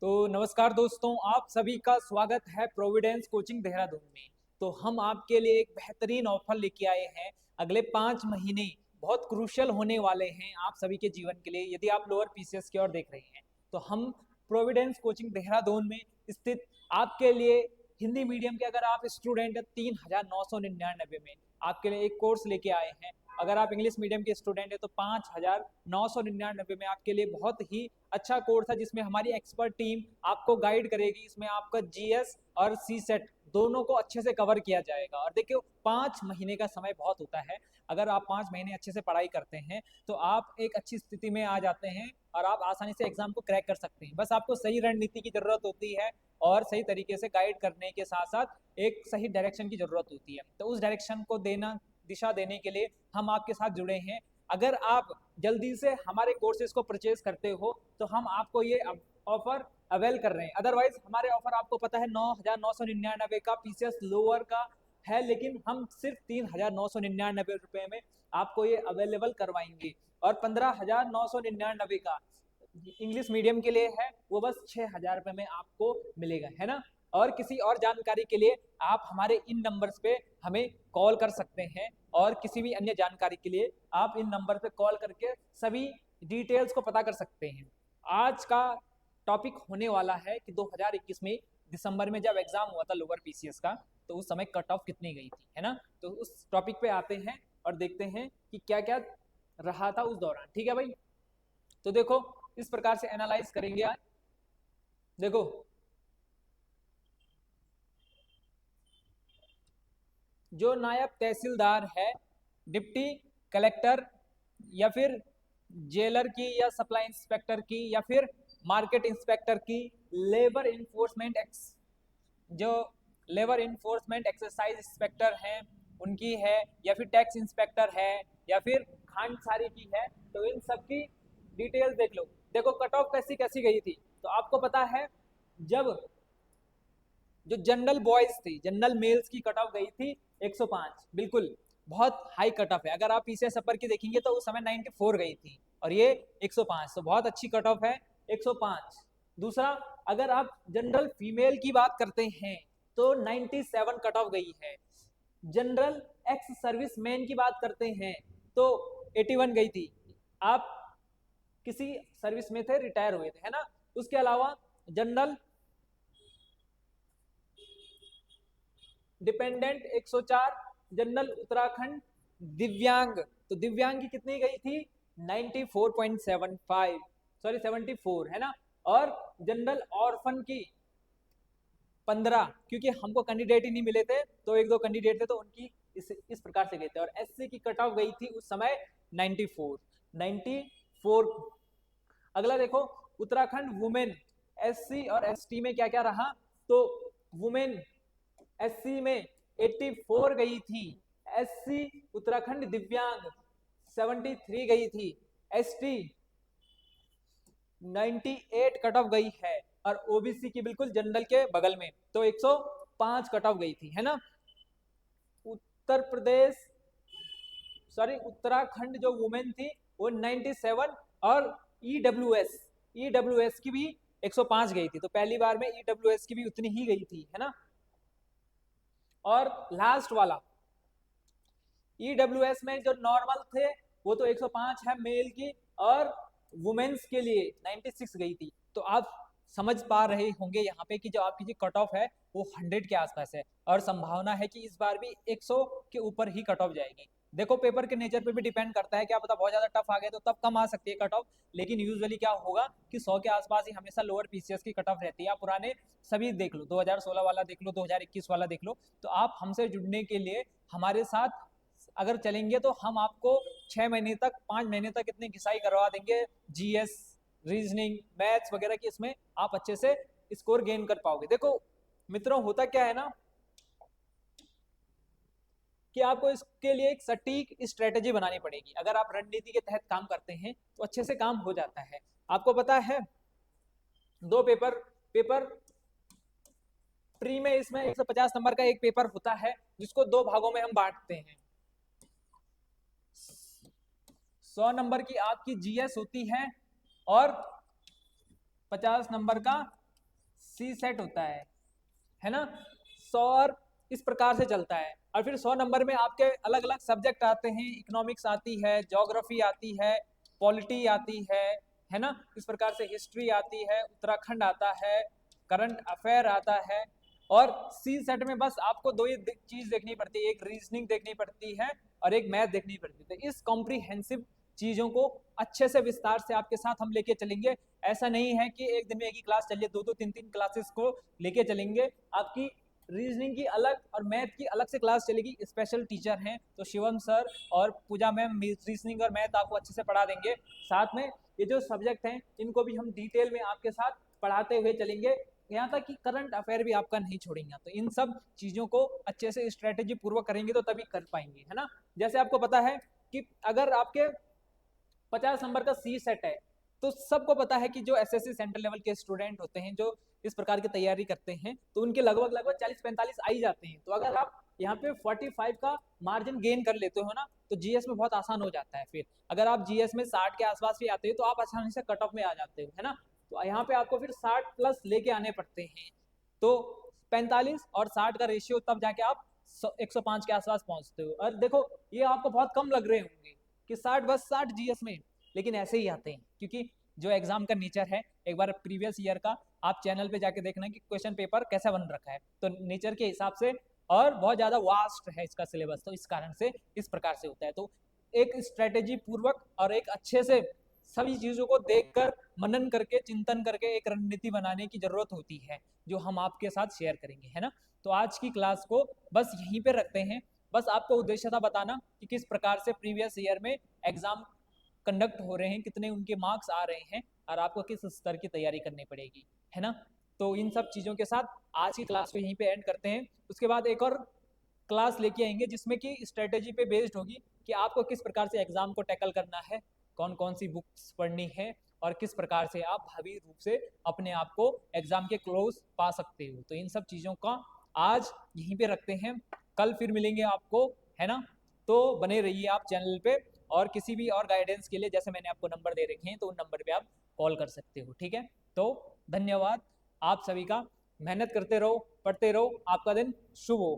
तो नमस्कार दोस्तों, आप सभी का स्वागत है प्रोविडेंस कोचिंग देहरादून में। तो हम आपके लिए एक बेहतरीन ऑफर लेके आए हैं। अगले 5 महीने बहुत क्रूशियल होने वाले हैं आप सभी के जीवन के लिए। यदि आप लोअर पीसीएस की ओर देख रहे हैं तो हम प्रोविडेंस कोचिंग देहरादून में स्थित आपके लिए हिंदी मीडियम के अगर आप स्टूडेंट 3,999 में आपके लिए एक कोर्स लेके आए हैं। अगर आप इंग्लिश मीडियम के स्टूडेंट हैं तो 5,999 में आपके लिए बहुत ही अच्छा कोर्स है, जिसमें हमारी एक्सपर्ट टीम आपको गाइड करेगी। इसमें आपका जीएस और सी सेट दोनों को अच्छे से कवर किया जाएगा। और देखिए 5 महीने का समय बहुत होता है। अगर आप 5 महीने अच्छे से पढ़ाई करते हैं तो आप एक अच्छी स्थिति में आ जाते हैं और आप आसानी से एग्जाम को क्रैक कर सकते हैं। बस आपको सही रणनीति की जरूरत होती है और सही तरीके से गाइड करने के साथ साथ एक सही डायरेक्शन की जरूरत होती है। तो उस डायरेक्शन को देना, दिशा देने के लिए हम आपके साथ जुड़े हैं। अगर आप जल्दी से हमारे कोर्सेज को परचेज करते हो तो हम आपको ये ऑफर अवेल कर रहे हैं। अदरवाइज हमारे ऑफर आपको पता है 9,999 का पीसीएस लोअर का है, लेकिन हम सिर्फ 3,999 रुपए में आपको ये अवेलेबल करवाएंगे। और 15,999 का इंग्लिश मीडियम के लिए है, वो बस 6,000 रुपये में आपको मिलेगा, है ना। और किसी और जानकारी के लिए आप हमारे इन नंबर्स पे हमें कॉल कर सकते हैं, और किसी भी अन्य जानकारी के लिए आप इन नंबर पे कॉल करके सभी डिटेल्स को पता कर सकते हैं। आज का टॉपिक होने वाला है कि 2021 में दिसंबर में जब एग्जाम हुआ था लोअर पीसीएस का, तो उस समय कट ऑफ कितनी गई थी, है ना। तो उस टॉपिक पे आते हैं और देखते हैं कि क्या क्या रहा था उस दौरान। ठीक है भाई, तो देखो इस प्रकार से एनालाइज करेंगे आज। देखो जो नायब तहसीलदार है, डिप्टी कलेक्टर या फिर जेलर की या सप्लाई इंस्पेक्टर की या फिर मार्केट इंस्पेक्टर की, लेबर इन्फोर्समेंट जो लेबर इन्फोर्समेंट एक्सरसाइज इंस्पेक्टर हैं उनकी है, या फिर टैक्स इंस्पेक्टर है, या फिर खांडसारी की है, तो इन सब की डिटेल्स देख लो। देखो कट ऑफ कैसी कैसी गई थी, तो आपको पता है जब जो जनरल बॉयज थी, जनरल मेल्स की कट ऑफ गई थी 105, बिल्कुल बहुत हाई कट ऑफ है। अगर आप पीसीएस अपर की देखेंगे तो उस समय 94 गई थी और ये 105, तो बहुत अच्छी कट ऑफ है 105। दूसरा, अगर आप जनरल फीमेल की बात करते हैं तो 97 कट ऑफ गई है। जनरल एक्स सर्विस मैन की बात करते हैं तो 81 गई थी। आप किसी सर्विस में थे, रिटायर हुए थे, है ना। उसके अलावा जनरल डिपेंडेंट 104, जनरल उत्तराखंड दिव्यांग, तो दिव्यांग की कितनी गई थी 94.75, सॉरी 74, है ना। और जनरल ऑर्फन की 15, क्योंकि हमको कैंडिडेट ही नहीं मिले थे, तो एक दो कैंडिडेट थे तो उनकी इस प्रकार से गए थे। और एससी की कट ऑफ गई थी उस समय 94। अगला देखो उत्तराखंड वुमेन, एससी और एसटी में क्या क्या रहा, तो वुमेन एससी में 84 गई थी, एससी उत्तराखंड दिव्यांग 73 गई थी, एसटी 98 कट ऑफ गई है, और ओबीसी की बिल्कुल जनरल के बगल में तो 105 कट ऑफ गई थी, है ना। उत्तर प्रदेश, सॉरी उत्तराखंड जो वुमेन थी वो 97, और ईडब्ल्यूएस की भी 105 गई थी, तो पहली बार में ईडब्ल्यूएस की भी उतनी ही गई थी, है ना। और लास्ट वाला ईडब्ल्यूएस में जो नॉर्मल थे वो तो 105 है मेल की, और वुमेन्स के लिए 96 गई थी। तो आप समझ पा रहे होंगे यहाँ पे कि जो आपकी जो कट ऑफ है वो 100 के आसपास है, और संभावना है कि इस बार भी 100 के ऊपर ही कट ऑफ जाएगी। देखो पेपर के नेचर पे भी डिपेंड करता है, क्या पता बहुत ज्यादा टफ आ गए तो तब कम आ सकती है कट ऑफ, लेकिन यूजुअली क्या होगा कि 100 के आसपास ही हमेशा लोअर पीसीएस की कट ऑफ रहती है। आप पुराने सभी देख लो, 2016 वाला देख लो, 2021 वाला देख लो। तो आप हमसे जुड़ने के लिए हमारे साथ अगर चलेंगे तो हम आपको 6 महीने तक, 5 महीने तक इतनी घिसाई करवा देंगे जीएस, रीजनिंग, मैथ्स वगैरह की, इसमें आप अच्छे से स्कोर गेन कर पाओगे। देखो मित्रों होता क्या है ना कि आपको इसके लिए एक सटीक स्ट्रेटेजी बनानी पड़ेगी। अगर आप रणनीति के तहत काम करते हैं तो अच्छे से काम हो जाता है। आपको पता है दो पेपर पेपर प्री में इसमें 150 नंबर का एक पेपर होता है, जिसको दो भागों में हम बांटते हैं। 100 नंबर की आपकी जीएस होती है और 50 नंबर का सी सेट होता है ना। 100 और इस प्रकार से चलता है। और फिर 100 नंबर में आपके अलग अलग सब्जेक्ट आते हैं, इकोनॉमिक्स आती है, ज्योग्राफी आती है, पॉलिटी आती है ना। इस प्रकार से हिस्ट्री आती है, उत्तराखंड आता है, करंट अफेयर आता है। और सी सेट में बस आपको दो ही चीज देखनी पड़ती है, एक रीजनिंग देखनी पड़ती है और एक मैथ देखनी पड़ती है। तो इस कॉम्प्रीहेंसिव चीजों को अच्छे से विस्तार से आपके साथ हम लेके चलेंगे। ऐसा नहीं है कि एक दिन में एक ही क्लास चलिए, दो दो तीन तीन क्लासेस को लेके चलेंगे। आपकी रीजनिंग की अलग और मैथ की अलग से क्लास चलेगी, स्पेशल टीचर हैं तो शिवम सर और पूजा मैम रीजनिंग और मैथ आपको अच्छे से पढ़ा देंगे। साथ में ये जो सब्जेक्ट हैं इनको भी हम डिटेल में आपके साथ पढ़ाते हुए चलेंगे, यहाँ तक कि करंट अफेयर भी आपका नहीं छोड़ेंगे। तो इन सब चीज़ों को अच्छे से स्ट्रेटेजी पूर्वक करेंगे तो तभी कर पाएंगे, है ना। जैसे आपको पता है कि अगर आपके 50 नंबर का सी सेट है तो सबको पता है कि जो एसएससी सेंट्रल लेवल के स्टूडेंट होते हैं जो इस प्रकार की तैयारी करते हैं तो उनके लगभग लगभग 40-45 आ ही जाते हैं। तो अगर आप यहाँ पे 45 का मार्जिन गेन कर लेते हो ना तो जीएस में बहुत आसान हो जाता है। फिर अगर आप जीएस में 60 के आसपास भी आते हो तो आप आसानी से कट ऑफ में आ जाते हो, है ना। तो यहाँ पे आपको फिर 60 प्लस लेके आने पड़ते हैं। तो 45 और 60 का रेशियो तब जाके आप 105 के आसपास पहुंचते हो। और देखो ये आपको बहुत कम लग रहे होंगे कि 60 बस 60 जीएस में, लेकिन ऐसे ही आते हैं क्योंकि जो एग्जाम का नेचर है, एक बार प्रीवियस ईयर का आप चैनल पे जाके देखना कि क्वेश्चन पेपर कैसा बन रखा है, तो नेचर के हिसाब से और बहुत ज़्यादा वास्ट है इसका सिलेबस, तो इस कारण से इस प्रकार से होता है। तो एक स्ट्रेटेजी पूर्वक और एक अच्छे से सभी चीज़ों को देखकर मनन करके चिंतन करके एक रणनीति बनाने की जरूरत होती है जो हम आपके साथ शेयर करेंगे, है ना। तो आज की क्लास को बस यहीं पे रखते हैं। बस आपको उद्देश्य था बताना कि किस प्रकार से प्रीवियस ईयर में एग्जाम कंडक्ट हो रहे हैं, कितने उनके मार्क्स आ रहे हैं और आपको किस स्तर की तैयारी करनी पड़ेगी, है ना। तो इन सब चीज़ों के साथ आज की क्लास को यहीं पे एंड करते हैं। उसके बाद एक और क्लास लेके आएंगे जिसमें कि स्ट्रेटेजी पे बेस्ड होगी कि आपको किस प्रकार से एग्जाम को टैकल करना है, कौन कौन सी बुक्स पढ़नी है और किस प्रकार से आप भावी रूप से अपने आप को एग्जाम के क्लोज पा सकते हो। तो इन सब चीज़ों का आज यहीं पे रखते हैं, कल फिर मिलेंगे आपको, है ना। तो बने रहिए आप चैनल पे और किसी भी और गाइडेंस के लिए जैसे मैंने आपको नंबर दे रखे हैं तो उन नंबर पे आप कॉल कर सकते हो, ठीक है। तो धन्यवाद आप सभी का, मेहनत करते रहो, पढ़ते रहो, आपका दिन शुभ हो।